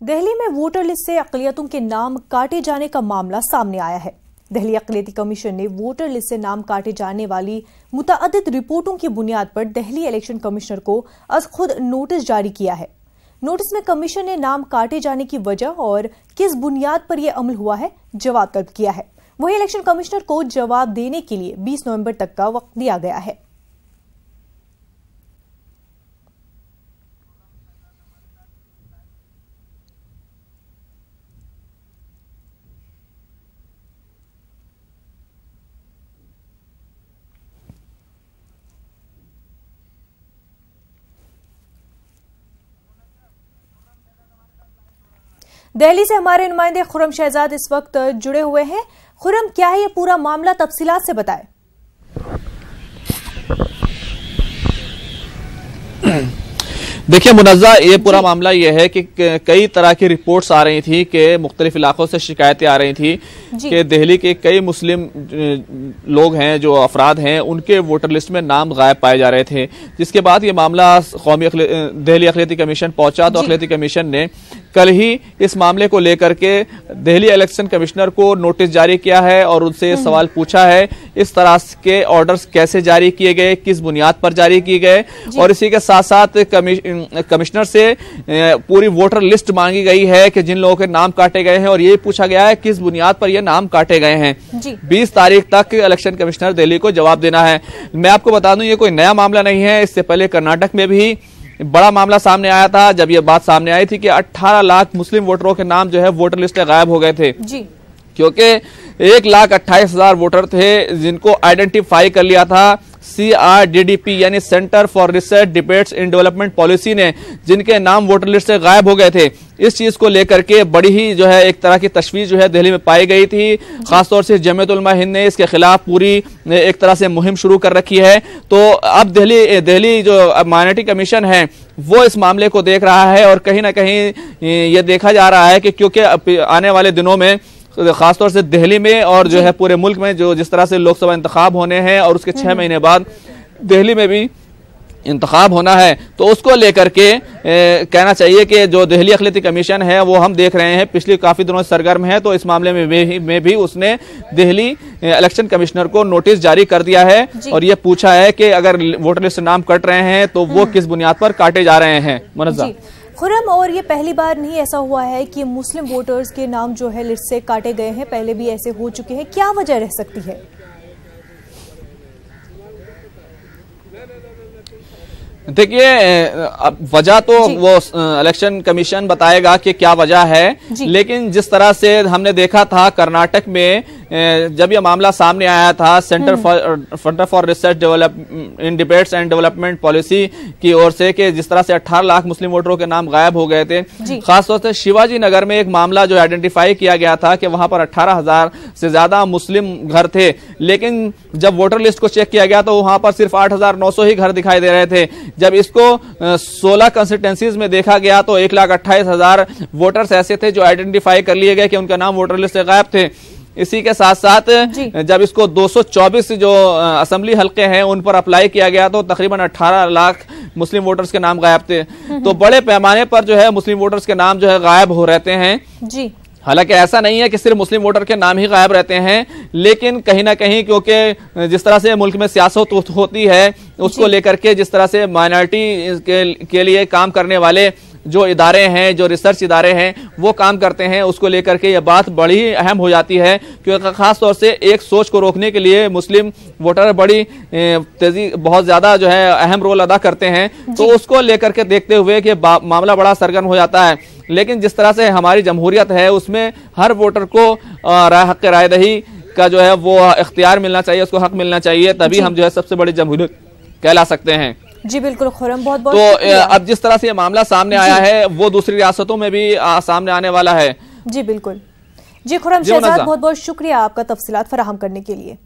दिल्ली में voter list से अक़लियतों के नाम काटे जाने का मामला सामने आया है। दिल्ली अक़लियती कमीशन ने वोटर लिस्ट से नाम काटे जाने वाली मुतअद्दिद रिपोर्टों की बुनियाद पर दिल्ली इलेक्शन कमिश्नर को आज खुद नोटिस जारी किया है। नोटिस में कमीशन ने नाम काटे जाने की वजह और किस बुनियाद पर यह अमल हुआ है जवाब तलब किया है। वहीं इलेक्शन कमिश्नर को जवाब देने के लिए 20 नवंबर तक का वक्त दिया गया है। दिल्ली से हमारे नुमाइंदे खुर्रम शहजाद इस वक्त जुड़े हुए हैं। खुर्रम, क्या है ये पूरा मामला, तफसीलात से बताएं। देखिए मुनज़्ज़ा, ये पूरा मामला ये है कि कई तरह की रिपोर्ट्स आ रही थी कि मुख्तलिफ इलाकों से शिकायतें आ रही थी कि दिल्ली के कई मुस्लिम लोग हैं, जो अफराद हैं, उनके वोटर लिस्ट में नाम गायब पाए जा रहे थे। जिसके बाद ये मामला दिल्ली अक़लियती कमीशन पहुंचा तो अक़लियती कमीशन ने कल ही इस मामले को लेकर के दिल्ली इलेक्शन कमिश्नर को नोटिस जारी किया है और उनसे ये सवाल पूछा है इस तरह के ऑर्डर्स कैसे जारी किए गए, किस बुनियाद पर जारी किए गए, और इसी के साथ साथ कमिश्नर से पूरी वोटर लिस्ट मांगी गई है कि जिन लोगों के नाम काटे गए हैं, और ये पूछा गया है किस बुनियाद पर ये नाम काटे गए हैं। 20 तारीख तक इलेक्शन कमिश्नर दिल्ली को जवाब देना है। मैं आपको बता दूं, ये कोई नया मामला नहीं है। इससे पहले कर्नाटक में भी बड़ा मामला सामने आया था, जब ये बात सामने आई थी कि 18 लाख मुस्लिम वोटरों के नाम जो है वोटर लिस्ट से गायब हो गए थे, क्योंकि 1,28,000 वोटर थे जिनको आइडेंटिफाई कर लिया था CRDDP यानी centre for research debates in development policy ने, जिनके नाम वोटर लिस्ट से गायब हो गए थे। इस चीज को लेकर के बड़ी ही जो है एक तरह की तशवीश जो है दिल्ली में पाई गई थी। खासतौर से जमीयत उलमा हिंद ने इसके खिलाफ पूरी एक तरह से मुहिम शुरू कर रखी है। तो अब दिल्ली जो माइनॉरिटी कमीशन है वो इस मामले को देख रहा है, और कहीं ना कहीं ये देखा जा रहा है कि क्योंकि आने वाले दिनों में खासतौर से दिल्ली में और जो है पूरे मुल्क में जो जिस तरह से लोकसभा इंतखाब होने हैं और उसके 6 महीने बाद दिल्ली में भी इंतखाब होना है, तो उसको लेकर के कहना चाहिए कि जो दिल्ली अक़लियती कमीशन है वो हम देख रहे हैं पिछले काफी दिनों से सरगर्म है। तो इस मामले में भी उसने दिल्ली इलेक्शन कमिश्नर को नोटिस जारी कर दिया है और ये पूछा है कि अगर वोटर लिस्ट से नाम कट रहे हैं तो वो किस बुनियाद पर काटे जा रहे हैं। मुनज़्ज़ा, खुर्रम, और ये पहली बार नहीं ऐसा हुआ है कि मुस्लिम वोटर्स के नाम जो है लिस्ट से काटे गए हैं, पहले भी ऐसे हो चुके हैं। क्या वजह रह सकती है? देखिए, वजह तो वो इलेक्शन कमीशन बताएगा कि क्या वजह है, लेकिन जिस तरह से हमने देखा था कर्नाटक में जब यह मामला सामने आया था centre for research in debates and development policy की ओर से, कि जिस तरह से 18 लाख मुस्लिम वोटरों के नाम गायब हो गए थे। खासतौर से शिवाजी नगर में एक मामला जो आइडेंटिफाई किया गया था कि वहां पर 18,000 से ज्यादा मुस्लिम घर थे, लेकिन जब वोटर लिस्ट को चेक किया गया तो वहां पर सिर्फ 8,900 ही घर दिखाई दे रहे थे। जब इसको 16 कंस्टिट्यूंसीज में देखा गया तो 1,28,000 वोटर्स ऐसे थे जो आइडेंटिफाई कर लिए गए कि उनका नाम वोटर लिस्ट से गायब थे। इसी के साथ साथ जब इसको 224 जो असेंबली हल्के हैं उन पर अप्लाई किया गया तो तकरीबन 18 लाख मुस्लिम वोटर्स के नाम गायब थे। तो बड़े पैमाने पर जो है मुस्लिम वोटर्स के नाम जो है गायब हो रहते हैं। हालांकि ऐसा नहीं है कि सिर्फ मुस्लिम वोटर के नाम ही गायब रहते हैं, लेकिन कहीं ना कहीं क्योंकि जिस तरह से मुल्क में सियासत होती है उसको लेकर के जिस तरह से माइनॉरिटी के लिए काम करने वाले जो इदारे हैं, जो रिसर्च इदारे हैं, वो काम करते हैं, उसको लेकर के ये बात बड़ी अहम हो जाती है, क्योंकि खास तौर से एक सोच को रोकने के लिए मुस्लिम वोटर बड़ी तेजी बहुत ज्यादा जो है अहम रोल अदा करते हैं। तो उसको लेकर के देखते हुए कि मामला बड़ा सरगर्म हो जाता है। लेकिन जिस तरह से हमारी जमहूरियत है उसमें हर वोटर को हक रायदही का जो है वो इख्तियार मिलना चाहिए, उसको हक मिलना चाहिए, तभी हम जो है सबसे बड़ी जमहूरियत कहला सकते हैं। जी बिल्कुल खुर्रम, बहुत बहुत तो अब जिस तरह से ये मामला सामने आया है वो दूसरी रियासतों में भी सामने आने वाला है। जी बिल्कुल। जी खुर्रम शहजाद, बहुत बहुत शुक्रिया आपका तफसीलात फराहम करने के लिए।